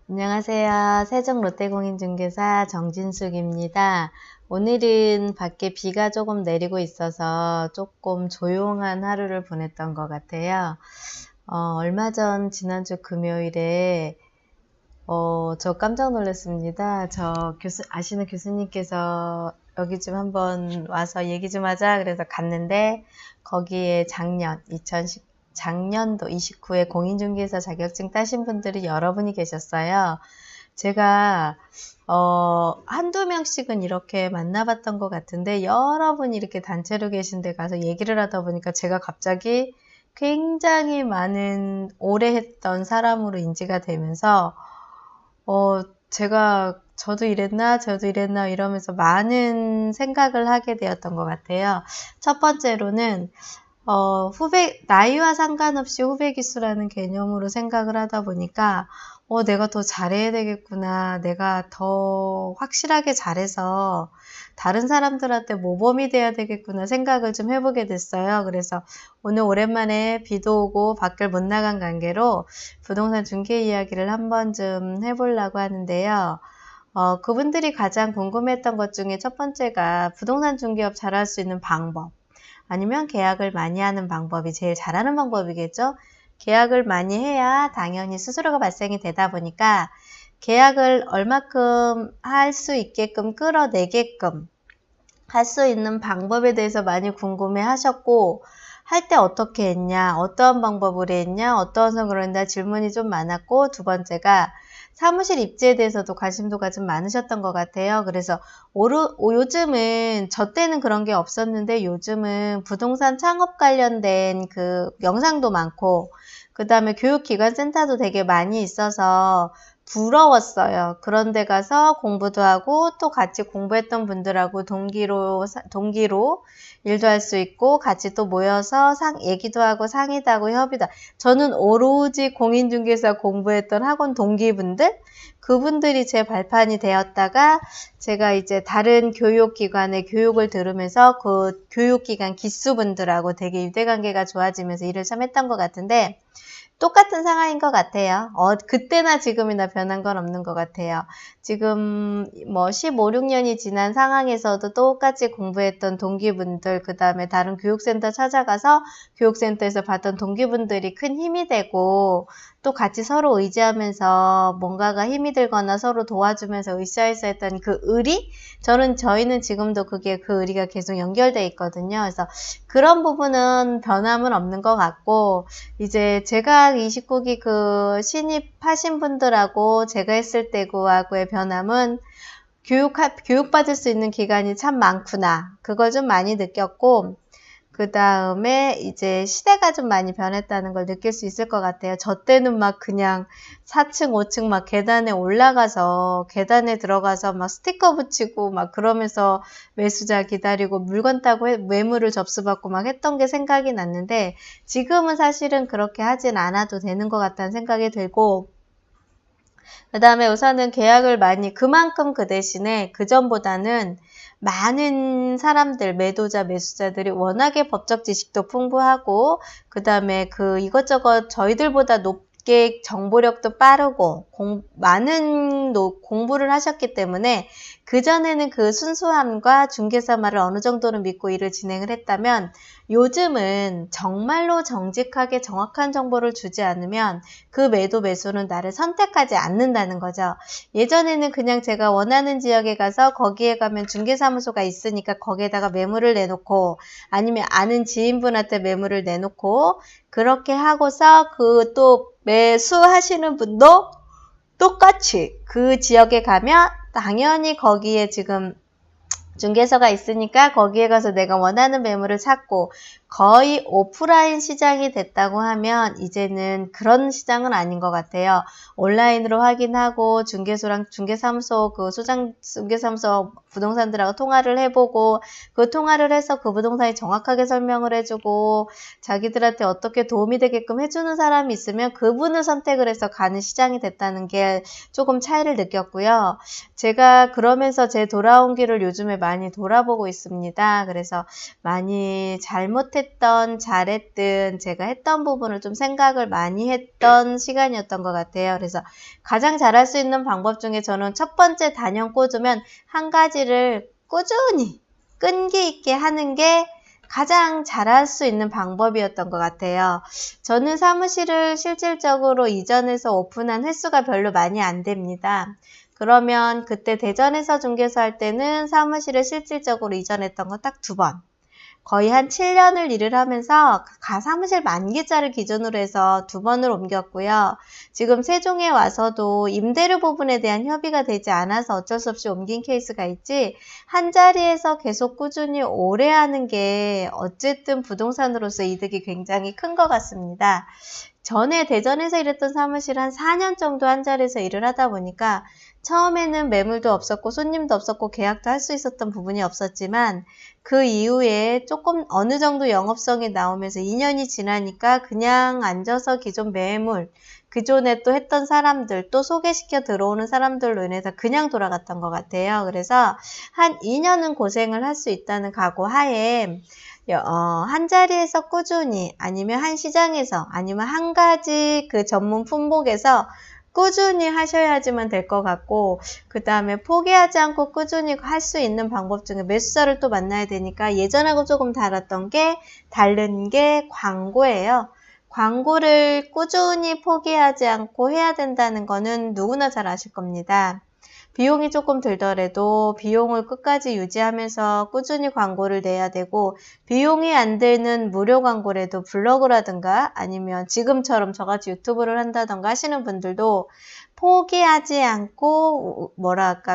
안녕하세요. 세종롯데공인중개사 정진숙입니다. 오늘은 밖에 비가 조금 내리고 있어서 조금 조용한 하루를 보냈던 것 같아요. 얼마 전 지난주 금요일에 저 깜짝 놀랐습니다. 아시는 교수님께서 여기 좀 한번 와서 얘기 좀 하자 그래서 갔는데 거기에 작년도 29회 공인중개사 자격증 따신 분들이 여러분이 계셨어요. 제가 한두 명씩은 이렇게 만나봤던 것 같은데 여러분이 이렇게 단체로 계신 데 가서 얘기를 하다 보니까 제가 갑자기 굉장히 많은 오래 했던 사람으로 인지가 되면서 저도 이랬나 이러면서 많은 생각을 하게 되었던 것 같아요. 첫 번째로는 나이와 상관없이 후배 기수라는 개념으로 생각을 하다 보니까, 내가 더 잘해야 되겠구나. 내가 더 확실하게 잘해서 다른 사람들한테 모범이 돼야 되겠구나 생각을 좀 해보게 됐어요. 그래서 오늘 오랜만에 비도 오고 밖을 못 나간 관계로 부동산 중개 이야기를 한번 좀 해보려고 하는데요. 그분들이 가장 궁금했던 것 중에 첫 번째가 부동산 중개업 잘할 수 있는 방법. 아니면 계약을 많이 하는 방법이 제일 잘하는 방법이겠죠. 계약을 많이 해야 당연히 수수료가 발생이 되다 보니까 계약을 얼마큼 할 수 있게끔 끌어내게끔 할 수 있는 방법에 대해서 많이 궁금해 하셨고, 할 때 어떻게 했냐, 어떠한 방법으로 했냐, 어떠한 성으로 했냐 질문이 좀 많았고, 두 번째가 사무실 입지에 대해서도 관심도가 좀 많으셨던 것 같아요. 그래서 요즘은 저 때는 그런 게 없었는데 요즘은 부동산 창업 관련된 그 영상도 많고 그 다음에 교육기관센터도 되게 많이 있어서 부러웠어요. 그런 데 가서 공부도 하고 또 같이 공부했던 분들하고 동기로 일도 할 수 있고 같이 또 모여서 얘기도 하고 상의도 하고 협의도 하고. 저는 오로지 공인중개사 공부했던 학원 동기분들 그분들이 제 발판이 되었다가 제가 이제 다른 교육기관의 교육을 들으면서 그 교육기관 기수분들하고 되게 유대관계가 좋아지면서 일을 참 했던 것 같은데 똑같은 상황인 것 같아요. 그때나 지금이나 변한 건 없는 것 같아요. 지금 15, 16년이 지난 상황에서도 똑같이 공부했던 동기분들, 그 다음에 다른 교육센터 찾아가서 교육센터에서 봤던 동기분들이 큰 힘이 되고 또 같이 서로 의지하면서 뭔가가 힘이 들거나 서로 도와주면서 으쌰으쌰 했던 그 저희는 지금도 그 의리가 계속 연결돼 있거든요. 그래서 그런 부분은 변함은 없는 것 같고, 이제 제가 29기 그 신입하신 분들하고 제가 했을 때하고의 변함은 교육받을 수 있는 기간이 참 많구나. 그걸 좀 많이 느꼈고, 그 다음에 이제 시대가 좀 많이 변했다는 걸 느낄 수 있을 것 같아요. 저 때는 막 그냥 4층, 5층 막 계단에 들어가서 막 스티커 붙이고 막 그러면서 매수자 기다리고 물건 따고 매물을 접수받고 막 했던 게 생각이 났는데 지금은 사실은 그렇게 하진 않아도 되는 것 같다는 생각이 들고, 그 다음에 우선은 계약을 그만큼 그 대신에 그전보다는 많은 사람들, 매수자들이 워낙에 법적 지식도 풍부하고, 그 다음에 이것저것 저희들보다 높게 정보력도 빠르고, 많은 공부를 하셨기 때문에, 그전에는 그 순수함과 중개사말을 어느 정도는 믿고 일을 진행을 했다면, 요즘은 정말로 정직하게 정확한 정보를 주지 않으면 그 매수는 나를 선택하지 않는다는 거죠. 예전에는 그냥 제가 원하는 지역에 가서 거기에 가면 중개사무소가 있으니까 거기에다가 매물을 내놓고 아니면 아는 지인분한테 매물을 내놓고 그렇게 하고서 또 매수하시는 분도 똑같이 그 지역에 가면 당연히 거기에 지금 중개서가 있으니까 거기에 가서 내가 원하는 매물을 찾고 거의 오프라인 시장이 됐다고 하면 이제는 그런 시장은 아닌 것 같아요. 온라인으로 확인하고 중개사무소 중개사무소 부동산들하고 통화를 해보고 그 통화를 해서 그 부동산이 정확하게 설명을 해주고 자기들한테 어떻게 도움이 되게끔 해주는 사람이 있으면 그분을 선택을 해서 가는 시장이 됐다는 게 조금 차이를 느꼈고요. 제가 그러면서 제 돌아온 길을 요즘에 많이 돌아보고 있습니다. 그래서 많이 잘못했던, 잘했든 제가 했던 부분을 좀 생각을 많이 했던 시간이었던 것 같아요. 그래서 가장 잘할 수 있는 방법 중에 저는 첫 번째 단연 꽂으면 한 가지를 꾸준히 끈기 있게 하는 게 가장 잘할 수 있는 방법이었던 것 같아요. 저는 사무실을 실질적으로 이전해서 오픈한 횟수가 별로 많이 안 됩니다. 그러면 그때 대전에서 중개사 할 때는 사무실을 실질적으로 이전했던 거 딱 2번. 거의 한 7년을 일을 하면서 사무실 만기자를 기준으로 해서 2번을 옮겼고요. 지금 세종에 와서도 임대료 부분에 대한 협의가 되지 않아서 어쩔 수 없이 옮긴 케이스가 있지, 한 자리에서 계속 꾸준히 오래 하는 게 어쨌든 부동산으로서 이득이 굉장히 큰 것 같습니다. 전에 대전에서 일했던 사무실 한 4년 정도 한 자리에서 일을 하다 보니까 처음에는 매물도 없었고 손님도 없었고 계약도 할 수 있었던 부분이 없었지만 그 이후에 조금 어느 정도 영업성이 나오면서 2년이 지나니까 그냥 앉아서 기존 매물, 기존에 또 했던 사람들, 또 소개시켜 들어오는 사람들로 인해서 그냥 돌아갔던 것 같아요. 그래서 한 2년은 고생을 할 수 있다는 각오 하에 한 자리에서 꾸준히, 아니면 한 시장에서, 아니면 한 가지 그 전문 품목에서 꾸준히 하셔야지만 될 것 같고, 그 다음에 포기하지 않고 꾸준히 할 수 있는 방법 중에 매수자를 또 만나야 되니까 예전하고 조금 다른 게 광고예요. 광고를 꾸준히 포기하지 않고 해야 된다는 거는 누구나 잘 아실 겁니다. 비용이 조금 들더라도 비용을 끝까지 유지하면서 꾸준히 광고를 내야 되고, 비용이 안 되는 무료 광고라도 블로그라든가 아니면 지금처럼 저같이 유튜브를 한다던가 하시는 분들도 포기하지 않고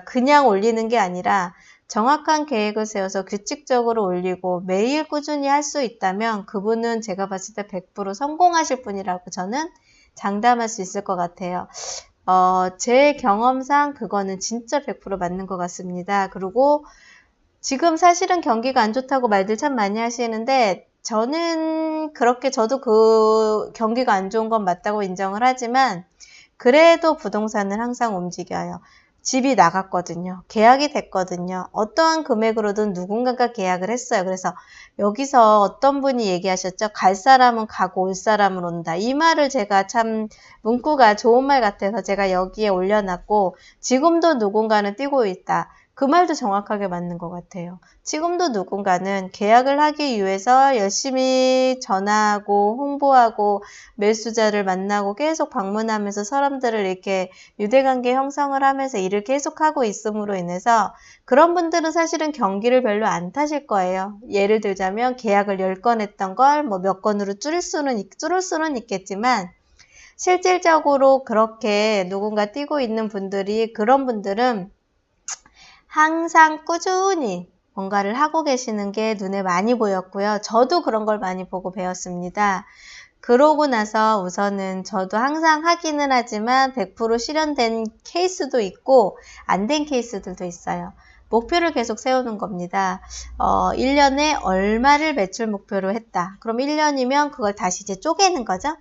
그냥 올리는 게 아니라 정확한 계획을 세워서 규칙적으로 올리고 매일 꾸준히 할 수 있다면 그분은 제가 봤을 때 100% 성공하실 분이라고 저는 장담할 수 있을 것 같아요. 제 경험상 그거는 진짜 100% 맞는 것 같습니다. 그리고 지금 사실은 경기가 안 좋다고 말들 참 많이 하시는데, 저도 그 경기가 안 좋은 건 맞다고 인정을 하지만 그래도 부동산을 항상 움직여요. 집이 나갔거든요. 계약이 됐거든요. 어떠한 금액으로든 누군가가 계약을 했어요. 그래서 여기서 어떤 분이 얘기하셨죠? 갈 사람은 가고 올 사람은 온다. 이 말을 제가 참 문구가 좋은 말 같아서 제가 여기에 올려놨고, 지금도 누군가는 뛰고 있다. 그 말도 정확하게 맞는 것 같아요. 지금도 누군가는 계약을 하기 위해서 열심히 전화하고 홍보하고 매수자를 만나고 계속 방문하면서 사람들을 이렇게 유대관계 형성을 하면서 일을 계속하고 있음으로 인해서 그런 분들은 사실은 경기를 별로 안 타실 거예요. 예를 들자면 계약을 10건 했던 걸 몇 건으로 줄일 수는 있겠지만, 실질적으로 그렇게 누군가 뛰고 있는 분들이, 그런 분들은 항상 꾸준히 뭔가를 하고 계시는 게 눈에 많이 보였고요. 저도 그런 걸 많이 보고 배웠습니다. 그러고 나서 우선은 저도 항상 하기는 하지만 100% 실현된 케이스도 있고 안 된 케이스들도 있어요. 목표를 계속 세우는 겁니다. 1년에 얼마를 매출 목표로 했다. 그럼 1년이면 그걸 다시 이제 쪼개는 거죠.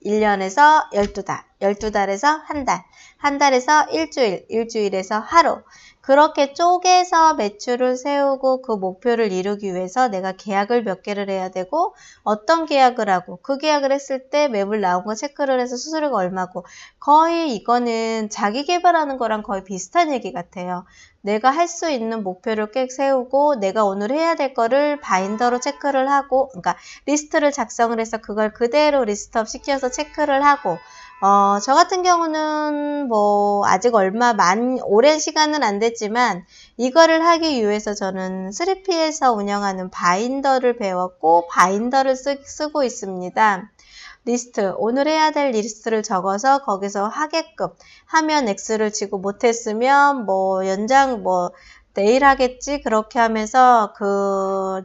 1년에서 12달, 12달에서 한 달, 한 달에서 일주일, 일주일에서 하루. 그렇게 쪼개서 매출을 세우고 그 목표를 이루기 위해서 내가 계약을 몇 개를 해야 되고, 어떤 계약을 하고, 그 계약을 했을 때 매물 나온 거 체크를 해서 수수료가 얼마고, 거의 이거는 자기 개발하는 거랑 거의 비슷한 얘기 같아요. 내가 할 수 있는 목표를 꽤 세우고, 내가 오늘 해야 될 거를 바인더로 체크를 하고, 그러니까 리스트를 작성을 해서 그걸 그대로 리스트업 시켜서 체크를 하고, 저 같은 경우는 아직 오랜 시간은 안 됐지만, 이거를 하기 위해서 저는 3P에서 운영하는 바인더를 배웠고, 바인더를 쓰고 있습니다. 리스트, 오늘 해야 될 리스트를 적어서 거기서 하게끔 하면 X를 치고, 못했으면 연장 내일 하겠지, 그렇게 하면서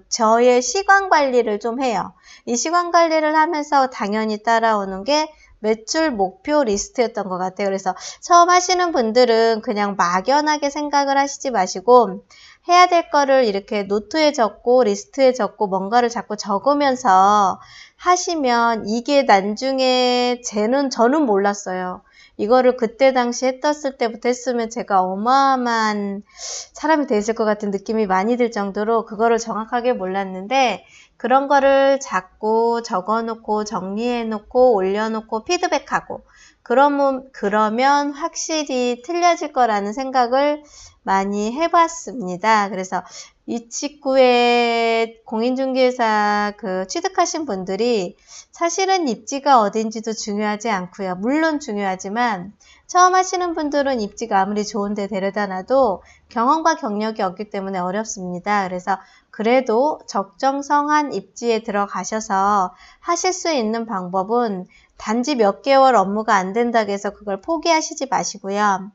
저의 시간 관리를 좀 해요. 이 시간 관리를 하면서 당연히 따라오는 게 매출 목표 리스트였던 것 같아요. 그래서 처음 하시는 분들은 그냥 막연하게 생각을 하시지 마시고 해야 될 거를 이렇게 노트에 적고 리스트에 적고 뭔가를 자꾸 적으면서 하시면 이게 나중에 저는 몰랐어요. 이거를 그때 당시 했었을 때부터 했으면 제가 어마어마한 사람이 됐을 것 같은 느낌이 많이 들 정도로 그거를 정확하게 몰랐는데 그런 거를 자꾸 적어놓고 정리해놓고 올려놓고 피드백하고 그러면 확실히 틀려질 거라는 생각을 많이 해봤습니다. 그래서 이 직구에 공인중개사 취득하신 분들이 사실은 입지가 어딘지도 중요하지 않고요. 물론 중요하지만 처음 하시는 분들은 입지가 아무리 좋은데 데려다 놔도 경험과 경력이 없기 때문에 어렵습니다. 그래서 그래도 적정성한 입지에 들어가셔서 하실 수 있는 방법은 단지 몇 개월 업무가 안 된다고 해서 그걸 포기하시지 마시고요.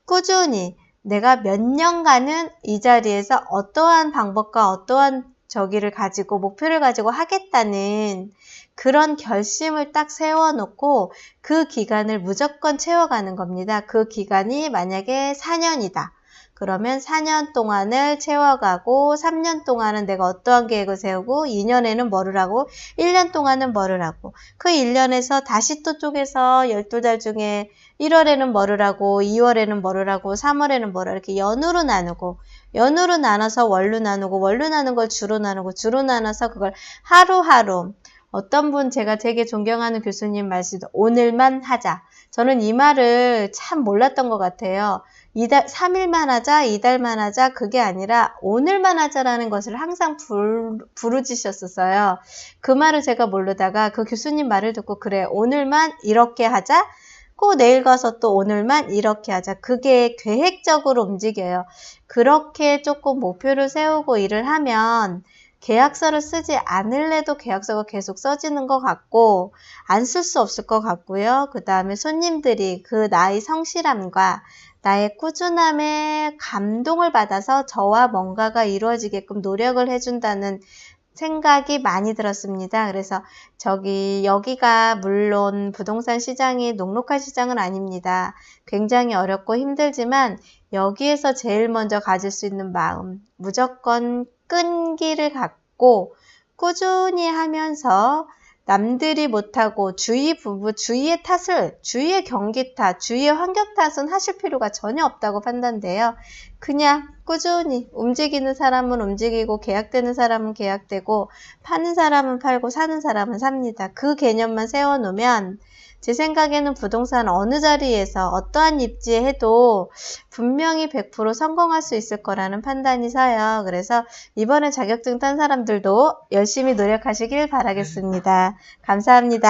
꾸준히 내가 몇 년간은 이 자리에서 어떠한 방법과 어떠한 목표를 가지고 하겠다는 그런 결심을 딱 세워놓고 그 기간을 무조건 채워가는 겁니다. 그 기간이 만약에 4년이다. 그러면 4년 동안을 채워가고 3년 동안은 내가 어떠한 계획을 세우고 2년에는 뭐를 하고 1년 동안은 뭐를 하고 그 1년에서 다시 또 쪼개서 12달 중에 1월에는 뭐를 하고 2월에는 뭐를 하고 3월에는 뭐를 이렇게 연으로 나눠서 월로 나누고 월로 나눈 걸 주로 나누고 주로 나눠서 그걸 하루하루 어떤 분 제가 되게 존경하는 교수님 말씀도 오늘만 하자. 저는 이 말을 참 몰랐던 것 같아요. 3일만 하자, 2달만 하자, 그게 아니라 오늘만 하자라는 것을 항상 부르짖으셨었어요. 그 말을 제가 모르다가 그 교수님 말을 듣고 그래, 오늘만 이렇게 하자, 꼭 내일 가서 또 오늘만 이렇게 하자. 그게 계획적으로 움직여요. 그렇게 조금 목표를 세우고 일을 하면 계약서를 쓰지 않을래도 계약서가 계속 써지는 것 같고 안 쓸 수 없을 것 같고요. 그 다음에 손님들이 나의 성실함과 나의 꾸준함에 감동을 받아서 저와 뭔가가 이루어지게끔 노력을 해준다는 생각이 많이 들었습니다. 그래서 여기가 물론 부동산 시장이 녹록한 시장은 아닙니다. 굉장히 어렵고 힘들지만 여기에서 제일 먼저 가질 수 있는 마음, 무조건 끈기를 갖고 꾸준히 하면서 남들이 못하고 주위의 경기 탓, 주위의 환경 탓은 하실 필요가 전혀 없다고 판단돼요. 그냥 꾸준히 움직이는 사람은 움직이고 계약되는 사람은 계약되고 파는 사람은 팔고 사는 사람은 삽니다. 그 개념만 세워놓으면 제 생각에는 부동산 어느 자리에서 어떠한 입지에 해도 분명히 100% 성공할 수 있을 거라는 판단이 서요. 그래서 이번에 자격증 딴 사람들도 열심히 노력하시길 바라겠습니다. 감사합니다.